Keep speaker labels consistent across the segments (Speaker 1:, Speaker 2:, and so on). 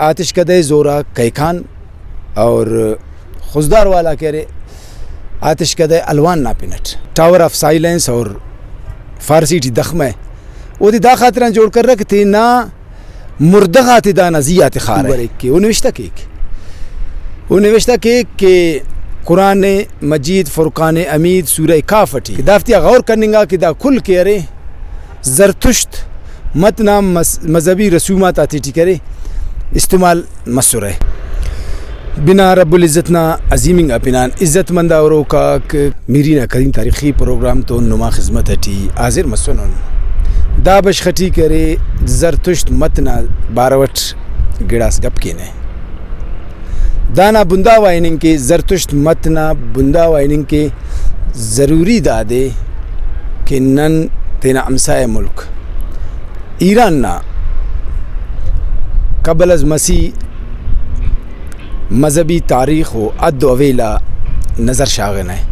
Speaker 1: آتش کدے زورا کیکان اور خزدار والا کہہ رہے آتش کدے الوان نا پنٹ ٹاور آف سائلنس اور فارسی ٹی دخمہ وہ دی دا خاطران جوڑ کر رکھتے نا مردغات دا نزیات خار ہے کہ وہ نوشتہ کہ قرآن مجید فرقان امید سورہ کاف اٹھی دافتیا غور کرنے گا کہ دا کل کہہ رہے زرتشت متنا مذہبی رسومات آتی ٹی کرے استعمال مسر ہے بنا رب العزت نا عظیمنگ اپنان عزت مندہ اورو کا میری نا کریم تاریخی پروگرام تو نما خدمت اٹھی حاضر مسنون دا بشخٹی کرے زرتشت متنا باروٹ گڑاس گپ کینے دانا بندہ وائننگ کے زرتشت متنا بندہ وائننگ کے ضروری دادے کہ نن تینا امسائے ملک ایران نا قبل از مسیح مذہبی تاریخ و عد و اویلا نظر شاغن ہے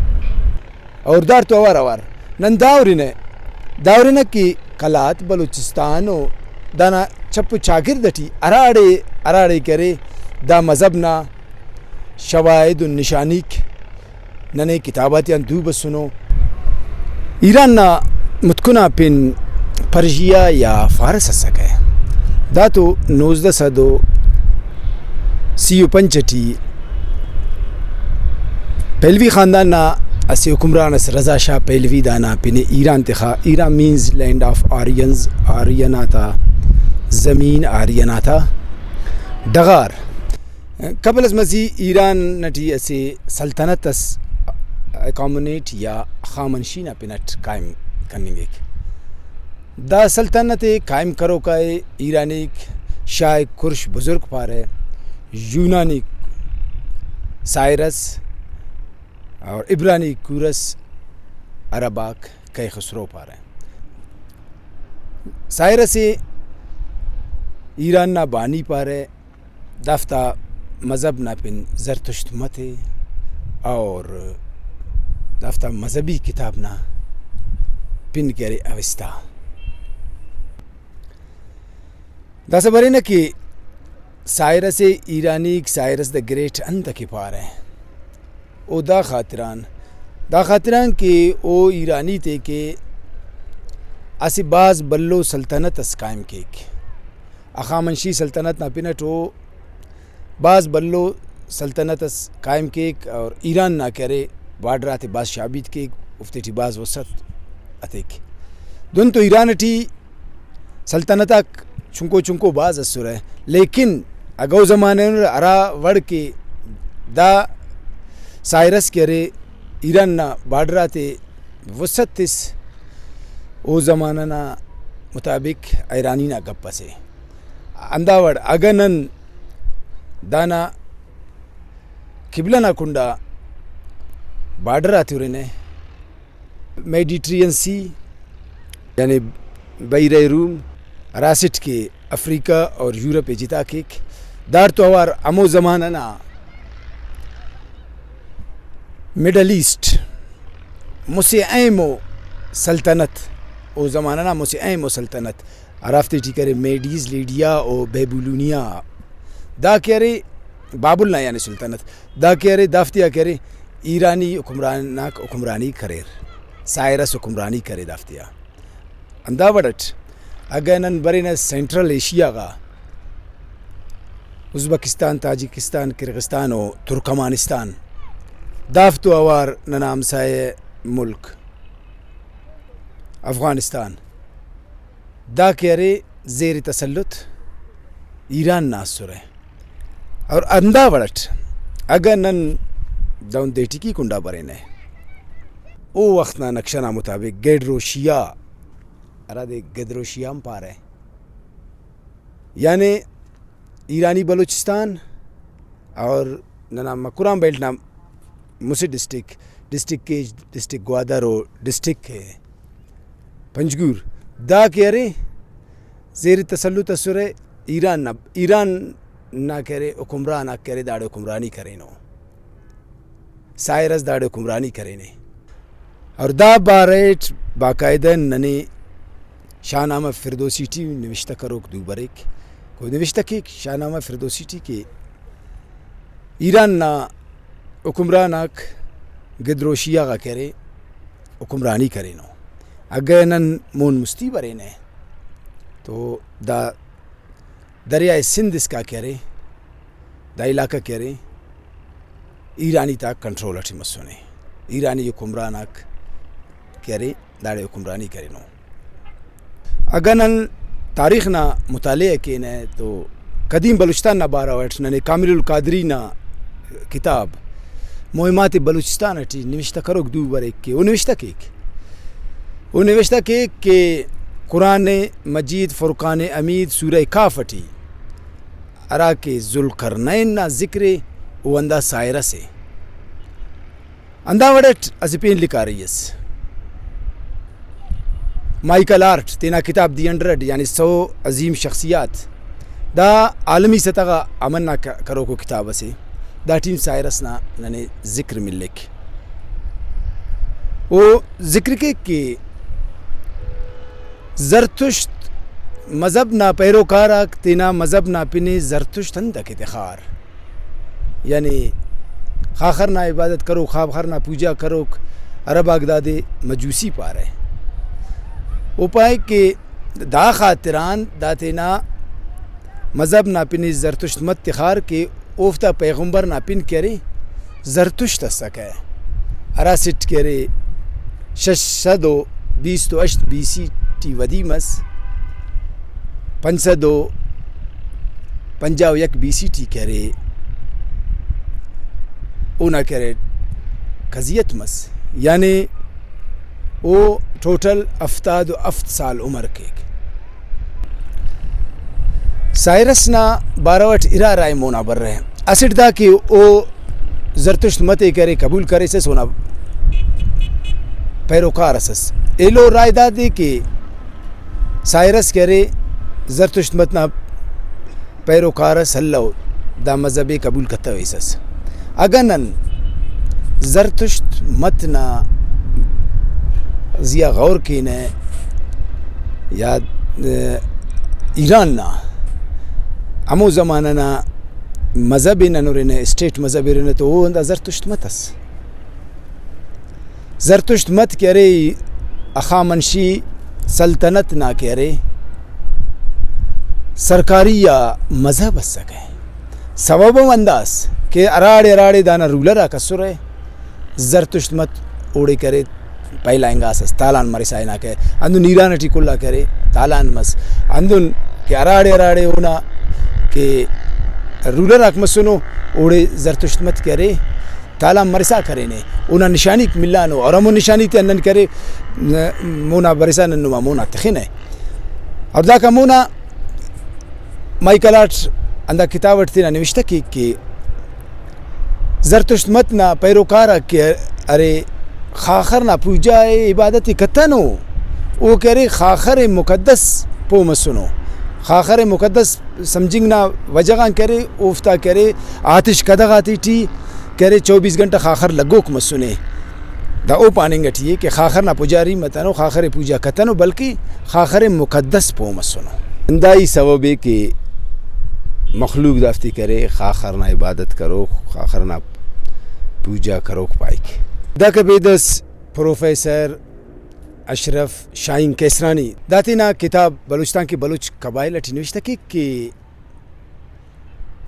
Speaker 1: اور دار تو اوار نن داورنہ کی قلات بلوچستان و دانا چپ چاگردٹی اراڑے کرے دا مذہب نا شواہد النشانیک ننے کتاباتیاں دوب سنو ایران نا متکنا پن پرشیا یا فارس سکے دا تو 1935 پہلوی خاندان نا اسی حکمران اس رضا شاہ پہلوی دانا پنے ایران تخا Iran means land of Aryans آریاناتا زمین آریاناتا ڈغار قبل از مسیح ایران نٹی اسے سلطنت اس کامونیٹ یا خامنشی نا پنٹ قائم کرنے گے دا سلطنت قائم کرو کا ایرانیک شاہ کرش بزرگ پارے یونانی سائرس اور عبرانی کورس عرباک کئی خسرو پارے سائرس ایران نا بانی پارے دفتہ مذہب نا پن زرتشت متے اور دفتہ مذہبی کتاب نا پن کرے اوستا دا سبرے نا کہ سائرس ایرانی سائرس دا گریٹ انت کی پارے او دا خاطران کہ او ایرانی تے کہ اسی باز بلو سلطنت اس قائم کیک اخامنشی سلطنت نا پنٹو باز بلو سلطنت اس قائم کیک اور ایران نا کرے بارڈرات باز شعبیت کیک افتے ٹی باز وسط اتیک دون تو ایران ٹی سلطنتا چنکو باز اسر ہے لیکن اگو زمانے ارا وڑ کے دا سائرس کرے ایران نا بارڈرات وسط تس او زمانہ نا مطابق ایرانی نا گپ سے انداوڑ اگنن دانا قبلہ نا کنڈا بارڈر آتے رہنے میڈیٹرین سی یعنی بحیرہ روم راسٹ کے افریقہ اور یورپ جتا کیک دار تو اوار امو زمانہ نا مڈل ایسٹ مسیعیمو سلطنت او زمانہ نا مسیعیمو سلطنت عرافتے ٹی کرے میڈیز لیڈیا او بیبولونیا دا کرے بابل نا یعنی سلطنت دا کرے دافتیا کرے ایرانی حکمرانی کریر سائرس حکمرانی کرے دافتیا اندا وڑٹ اگنن برین سینٹرل ایشیا کا ازبکستان تاجکستان کرغستان و ترکمانستان دافتو اوار ننام سائے ملک افغانستان دا کرے زیر تسلط ایران ناصر ہے اور اندا وڑٹ اگنن دون دیٹی کی کنڈا برین ہے او وقت نا نقشہ نا مطابق گیڈروشیا ارادے گیڈروشیام پار ہے یعنی ایرانی بلوچستان اور نام مکرام بیلٹ نام موسی ڈسٹرکٹ گوادر و ڈسٹرکٹ ہے پنجگور دا کہرے زیر تسلط اثر ایران نہ کرے حکمران نہ کرے داڑے حکمرانی کرے نو سائرس داڑے حکمرانی کرے نے اور دا باریٹ باقاعدہ ننے شاہ نامہ فردوسی ٹی نوشتہ کروک دو بریک کو نوشتہ کی شاہنامہ فردوسی ٹی کہ ایران نا حکمراناک گدروشیا کا کرے حکمرانی کرے نو اگر نن مون مستی برے تو دا دریائے سندھ اس کا کرے دا علاقہ کرے ایرانی تا کنٹرول اٹھی مسونے ایرانی حکمراناک کرے داڑے حکمرانی کرے نو اگر نن تاریخ نا مطالعہ کینے تو قدیم بلوچستان نا بارہ وٹ ننے کامل القادری نا کتاب مہمات بلوچستان اٹھی نوشتہ کروک دو بریک کے وہ نوشتہ کہ قرآن مجید فرقان امید سورہ کاف اٹھی ارا کے ذوالقرنین نا ذکر او اندہ سائرہ سے اندہ وڑٹ ازپین لکھا رہی ہے مائیکل آرٹ تینا کتاب دی 100 یعنی 100 عظیم شخصیات دا عالمی سطح کا امن نہ کرو کو کتاب سے دا ٹیم سائرس نا ننے ذکر ملک وہ ذکر کے کہ زرتشت مذہب نا پیروکارا تینا مذہب نا پنے زرتشت اندک اتخار یعنی خاخر نا عبادت کرو خاخر نا پوجا کرو عرب اگدادے مجوسی پا رہے او پائے کہ دا خاطران دا تینا مذہب نا پنی زرتشت مت تخار کے اوفتا پیغمبر نا پن کرے زرتشت سکے ارا سٹ کرے 628 BC ٹی ودی مس 551 BC ٹی کرے اونا کرے قضیت مس یعنی وہ ٹوٹل 77 سال عمر کے سائرس نا 12 وٹ ارا رائے مونا بر رہے اسٹ دا کہ او زرتشت متے کرے قبول کرے سے سونا پیروکار اسس ایلو رائے دا دے کہ سائرس کرے زرتشت مت نا پیروکار سلو دا مذہب قبول کرتا ویسس اگنن زرتشت مت نا زیا غور کینے یا ایران نا امو زمانہ نا مذہب نورنے اسٹیٹ مذہب رنے تو وہ اندہ زرتشت متس زرتشت مت کرے اخامنشی سلطنت نہ کرے سرکاری یا مذہب سکے سبب انداز کہ اراڑے دانا رولر کسر ہے زرتشت مت اوڑے کرے پہلا انگاسس تالان مری سائنا کہ اندن ایران اٹی کلا کرے تالان مس اندن کہ اراڑے ہونا کہ رولر اکمسنو اوڑے زرتشت مت کرے تالان مرسا کرے نے اونا نشانی ملانو اور ہمو نشانی تے انن کرے مونا برسا ننو مونا تخینے اور دا کا مونا مائیکل آرٹ اندہ کتابت تینا نوشتہ کی کہ زرتشت مت نا پیروکارا کہ ارے خاخر نا پوجا عبادت کتنو او کرے خاخر مقدس پو مسنو خاخر مقدس سمجھنگ نا وجگان کرے اوفتا کرے آتش کدغاتی ٹی کرے 24 گھنٹہ خاخر لگوک مسنے دا او پاننگا ٹی کہ خاخر نا پوجاری متنو خاخر پوجا کتنو بلکہ خاخر مقدس پو مسنو اندائی سبب ہے کہ مخلوق دافتی کرے خاخر نا عبادت کرو خاخر نا پوجا کرو پائی کے دا کبیدس پروفیسر اشرف شاہین کیسرانی داتینا کتاب بلوچستان کی بلوچ قبائل اٹھی نوشتہ کہ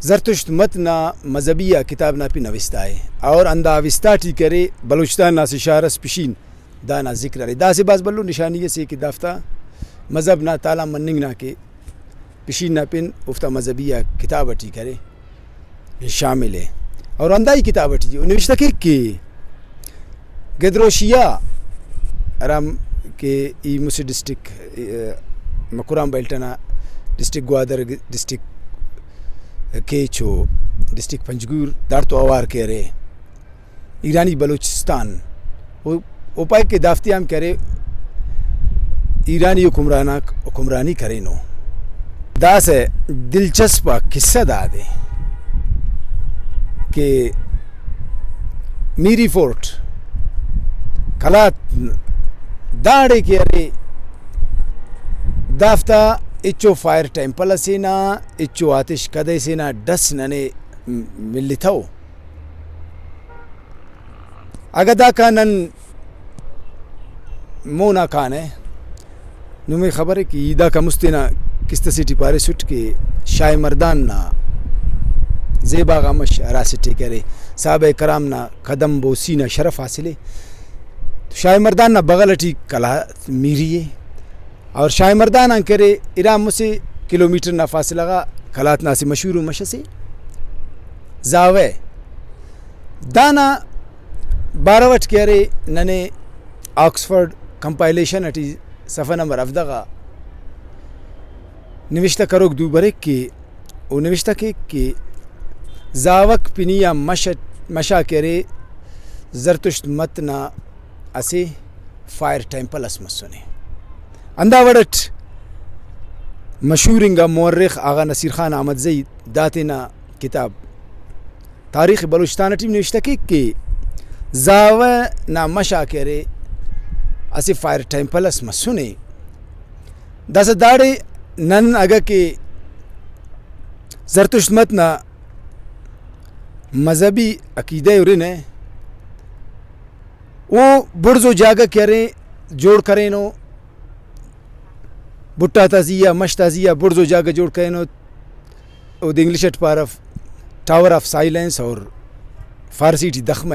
Speaker 1: زرتشت مت نا مذہبیہ کتاب نا پی نوشتہ ہے اور اندہ آوستہ ٹی کرے بلوچستان نا سے شہرس پشین دا نا ذکر ہے دا سے باز بلو نشانی سے کہ دافتہ مذہب نا تالا مننگ نا کے پشین نا پن افتہ مذہبیہ کتاب اٹھی کرے شامل ہے اور اندائی کتاب اٹھی نوشتہ کہ گدروشیا ارام کے ای موسی ڈسٹرک مکرام بیلٹنا ڈسٹرک گوادر ڈسٹرک کیچو ڈسٹرک پنجگور دار تو اوار کہہ رہے ایرانی بلوچستان وہ پائے کہ دافتیام کہہ رہے ایرانی حکمرانی کرے نو دا سے دلچسپا قصہ دا دے کہ میری فورٹ کلات داڑے کے ارے دافتہ اچو فائر ٹیمپل سینا اچو آتش کدے سینا ڈس ننے ملی تھو اگر دا کانن مونا کانے نو میں خبر ہے کہ دا کا مستینا کس سٹی پارے سٹ کے شاہ مردان نا زیبا غامش راسٹی کرے صحابہ کرام نا قدم بوسی نا شرف حاصلے شاہ مردان نا بغلٹی کلا میری ہے اور شاہ مردان کرے ارام سے کلومیٹر نا فاصلہ گا کلات نا سے مشہور مشسی زاوے دانا باروٹ کرے ننے آکسفورڈ کمپائلیشن اٹی صفحہ نمبر افدغا نوشتہ کروگ دو برک کہ او نوشتہ کہ زاوک پنیا مشا کرے زرتشت متنا اسے فائر ٹیمپل اس مسنے اندہ وڑٹ مشہورنگا مورخ آغا نصیر خان احمد زید داتنا کتاب تاریخ بلوچستان ٹیم نوشتہ کہ زاو نا مشا کرے اسے فائر ٹیمپل اس مسنے دس داڑے نن اگا کہ زرتشت متنا مذہبی عقیدہ ارنے وہ برزو جاگہ کرے جوڑ کریں نو بٹا تازیہ مش تازیہ برزو جاگہ جوڑ کریں نو او دی انگلش پارف ٹاور آف سائلنس اور فارسی ٹی دخمہ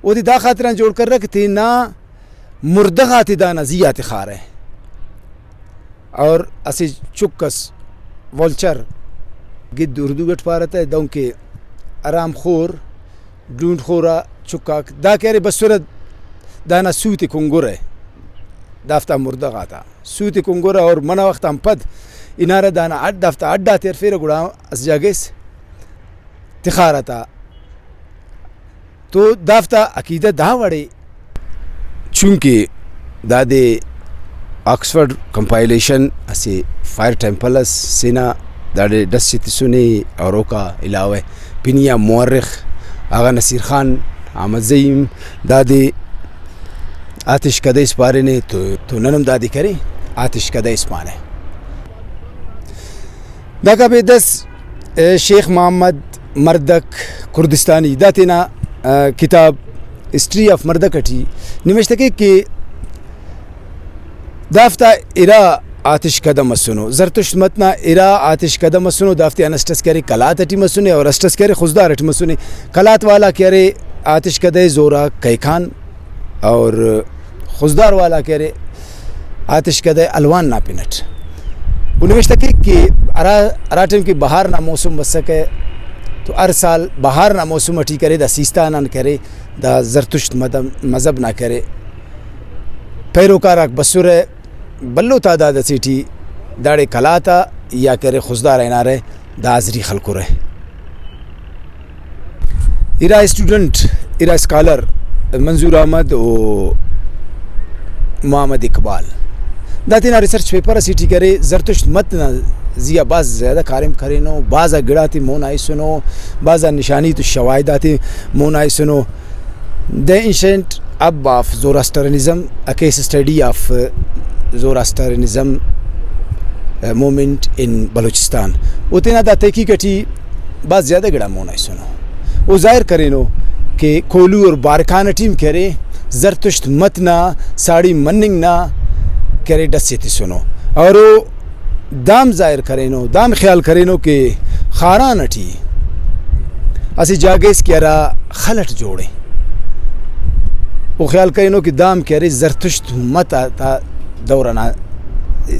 Speaker 1: او دی دا خاطران جوڑ کر رکھتے نا مردغات دا نزیات خار ہے اور اسے چکس وولچر گد اردو گٹ پارتا ہے دوں کے آرام خور ڈونڈ خورا چکاک دا کہہ رہے بسورت دانا سوتی کنگر ہے دافتہ مردغا تھا سوتی کنگر اور منا وقت ہم پد انارہ دانا اڈ دافتہ اڈا تیر فیر گڑا اس جاگیس تخارا تھا تو دافتہ عقیدہ دا وڑے چونکہ دادے آکسفورڈ کمپائلیشن اسے فائر ٹیمپلس سینا داڑے ڈس چیتی سنے اور اوکا علاوہ پنیا مورخ آغا نصیر خان احمد زیم دادے آتش کدیس پارے نے تو ننم دادی کرے آتش کدیس پانے دا کا بیدس شیخ محمد مردک کردستانی داتینا کتاب ہسٹری آف مردک اٹھی نوشتہ کہ دافتہ ارا آتش قدم مسنو زرتشت متنا ارا آتش قدم مسنو دافتی انسٹس کرے کلات اٹی مسنے اور اسٹس کرے خزدار اٹی مسنے کلات والا کرے آتش قدے زورا کیکان اور خزدار والا کرے آتش قدے الوان نا پینٹ انوشتہ کہ اراتم کی بہار نا موسم بسکے تو ہر سال بہار نا موسم اٹھی کرے دا سیستانان کرے دا زرتشت مذہب نہ کرے پیروکاراک بسور بلو تعداد سیٹھی داڑے کلاتا یا کرے خزدار اینا رہے دا ازری خلقو رہے ارا اسٹوڈنٹ ارا اسکالر منظور احمد و محمد اقبال داتینا ریسرچ پیپر سیٹھی کرے زرتشت متنا زیا باز زیادہ کارم کرے نو بازا گڑاتی مون آئی سنو بازا نشانی تو شواہداتی مون آئی سنو The ancient hub of Zoroastrianism, a case study of Zoroastrianism movement in Balochistan. اتنا دا تحقیقاتی بات زیادہ گڑا مونا سنو وہ ظاہر کرے نو کہ کولو اور بارکان ٹیم کرے زرتشت متنا ساڑی مننگ نا کرے ڈسیتی سنو اور وہ دام ظاہر کرے نو دام خیال کرے نو کہ خاران اٹھی اسی جاگیس کیا خلٹ جوڑے وہ خیال کریں کہ دام کہہ رہے زرتشت مت تا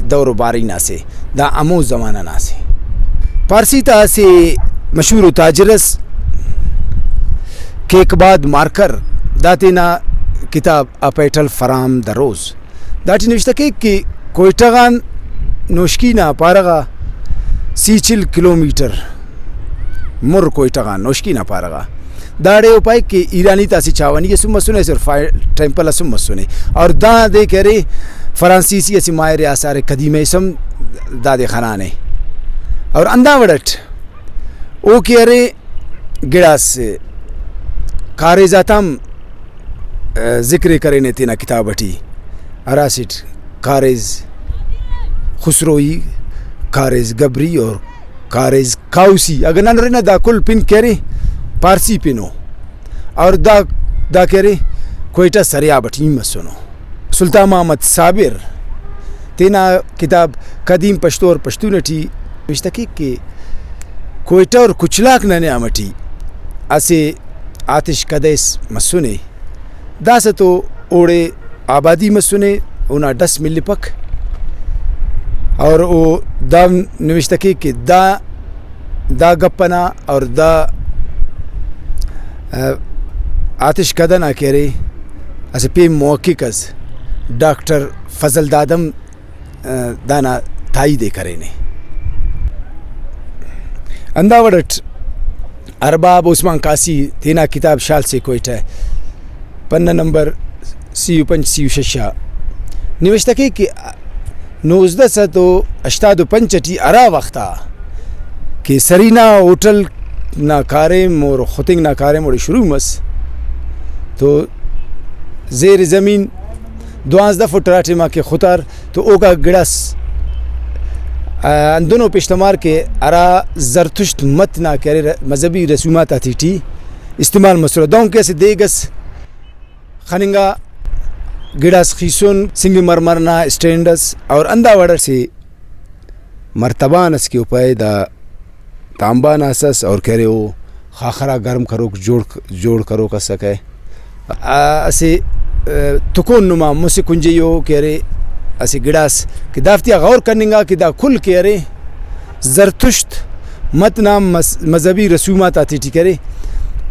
Speaker 1: دور باری نا سے دا امو زمانہ نا سے پارسی تا سے مشہور تاجرس کیک بعد مارکر داتینا کتاب اپیٹل فرام دا روز داتی نوشتہ کہ کوئٹغان نوشکینا پارغا 40 کلومیٹر مر کوئٹغان نوشکینا پارغا داڑے اپائے کہ ایرانی تاسی چاوانی یہ سم مسونے صرف ٹیمپل اسم مسونے اور دا دے کہہ رہے فرانسیسی اسی مائر آثار قدیم اسم دا دے خنانے اور اندہ وڑٹ او کہہ رہے گڑاس کارے ذاتم ذکر کرنے تینا کتاب اٹھی اراسٹ کاریز خسروئی کاریز گبری اور کاریز کاؤسی اگر نن رنا دا کل پن کرے پارسی پنو اور دا کرے کوئٹہ سریا بٹی مسنو سلطان محمد صابر تینا کتاب قدیم پشتو اور پشتو نٹی مشتکی کہ کوئٹہ اور کچلاک ننے آمٹی اسے آتش کدیس مسنے دا ستو اوڑے آبادی مسنے اونا 10 ملی پک اور او دا نوشتکی کہ دا گپنا اور دا آتش کدنا کہرے اسے پی موقع از ڈاکٹر فضل دادم دانا تائی دے کرے نے انداوڑٹ ارباب عثمان قاسی تینا کتاب شال سے کوئٹہ پنہ نمبر 35 نوشتکی کہ 1985 ارا وقتا کہ سرینا ہوٹل نا کارم اور خطنگ نا کارم اور شروع مس تو زیر زمین 12 فٹ راٹے ماں کے خطار تو اوگا گڑس اندونوں پیشتمار کے ارا زرتشت مت نہ کرے مذہبی رسومات آتی تھی استعمال مسئلہ دون کیسے دیگس خننگا گڑاس خیسون سنگ مرمرنا اسٹینڈس اور اندہ وڑر سے مرتبان اس کے اوپر دا تانبان اساس اور کہہ رہے ہو خاخرہ گرم کرو جوڑ کرو کا سکے اسے تکون نما مسے کنجیو کہہ رہے اسے گڑاس کہ دافتیا غور کرنگا کہ دا کل کہہ رہے زرتشت مت نام مذہبی رسومات آتی تھی کہہ رہے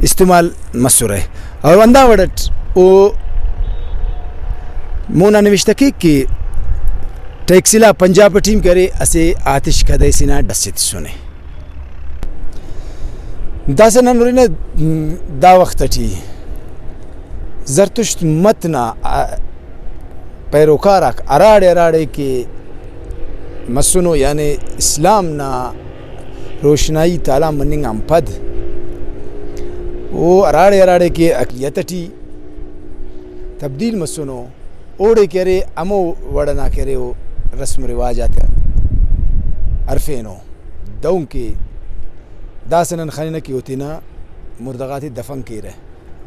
Speaker 1: استعمال مسور ہے اور اندہ وڑٹ او مونا نوشتکی کہ ٹیکسلا پنجاب ٹیم کرے اسے آتش کدے سینا ڈسیت سنے دا سنن نورینہ دا وقت تھی زرتشت متنا پیروکارک اراڑے کے مسنو یعنی اسلام نا روشنائی تالا مننگ ام پد وہ اراڑے کے اقلیتٹی تبدیل مسنو اوڑے کرے امو وڑنا کرے وہ رسم رواجات عرفینو دون کے داسنن خانہ کی ہوتی نا مردغاتی دفن کی رہے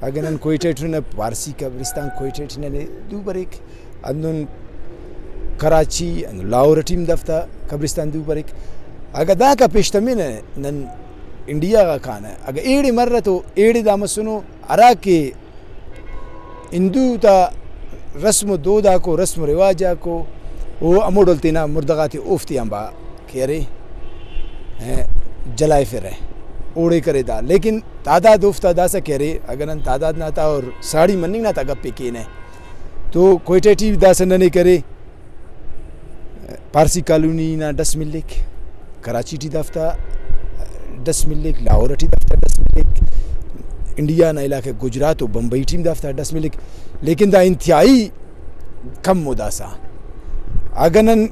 Speaker 1: اگر ان کوئٹہ ٹھنے پارسی قبرستان کوئٹہ ٹھنے دو بریک اندن کراچی اندن لاہور ٹیم دفتہ قبرستان دو بریک اگر دا کا پیشتمین ہے نن انڈیا کا کھانا ہے اگر ایڑی مر رہا تو ایڑی دا مسنو ارا کے ہندو تا رسم دودا کو رسم رواجہ کو وہ اموڈلتی نا مردغاتی اوفتی امبا کہہ رہے جلائے پھر رہے اوڑے کرے دا لیکن تعداد اوفتا دا سا کہہ رہے اگر ان تعداد نہ تھا اور ساڑی مننگ نہ تھا گپے کینے تو کوئٹہ ٹی دا سا ننے کرے پارسی کالونی نا 10 ملک کراچی ٹی دفتہ 10 ملک لاہور ٹی دفتہ 10 ملک انڈیا نا علاقے گجرات و بمبئی ٹیم دفتہ 10 ملک لیکن دا انتہائی کم مداسا اگرن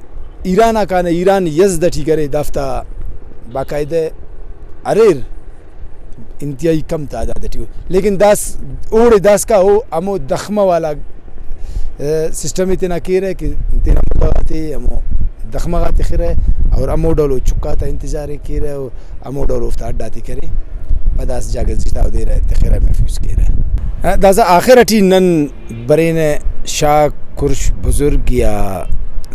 Speaker 1: ایران آکانا ایران یزد ٹی کرے دفتہ باقاعدہ اریر انتہائی کم تعداد ٹی لیکن داس اوڑے داس کا ہو امو دخمہ والا سسٹم اتنا کیر ہے کہ تینا مدغاتے امو دخمہ غاتے خیر ہے اور امو ڈولو چکاتا انتظار کیر ہے اور امو ڈولو افتاد ڈاتی کرے پداس جاگز جتاو دے رہے تخیرہ محفوظ کیر ہے دازا آخرٹی نن برین شاہ کرش بزرگ یا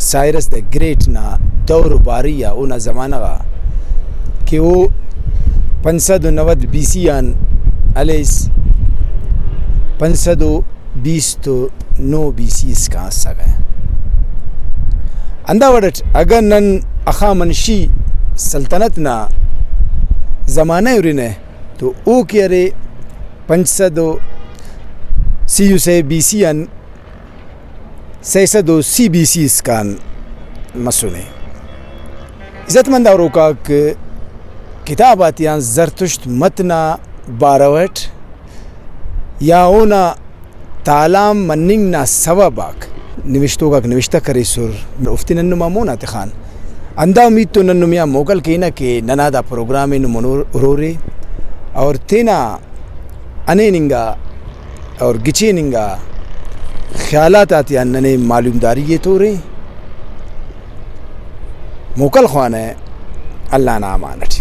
Speaker 1: سائرس دا گریٹ نا دور باری یا اونا زمانہ گا کہ وہ 590 BC آن علیس 520 تو 9 BC اس کا آسا گئے اندہ وڑٹ اگر نن اخا منشی سلطنت نا زمانہ ارنے تو او کہہ رہے 530 BC آن 630 BC اس کا مسونے عزت مند اور کا کتاب آتیاں زرتشت متنا باروٹ یا اونا تالام مننگ نا سواباک نوشتو کا نوشتہ کرے سر افتی ننو مامون آتے خان اندہ امید تو ننو میاں موکل کینا کہ ننا دا پروگرام انو منو رے اور تینا انے ننگا اور گچے ننگا خیالات آتیاں ننے معلوم داری یہ تو رے موکل خوانه الله نامانتی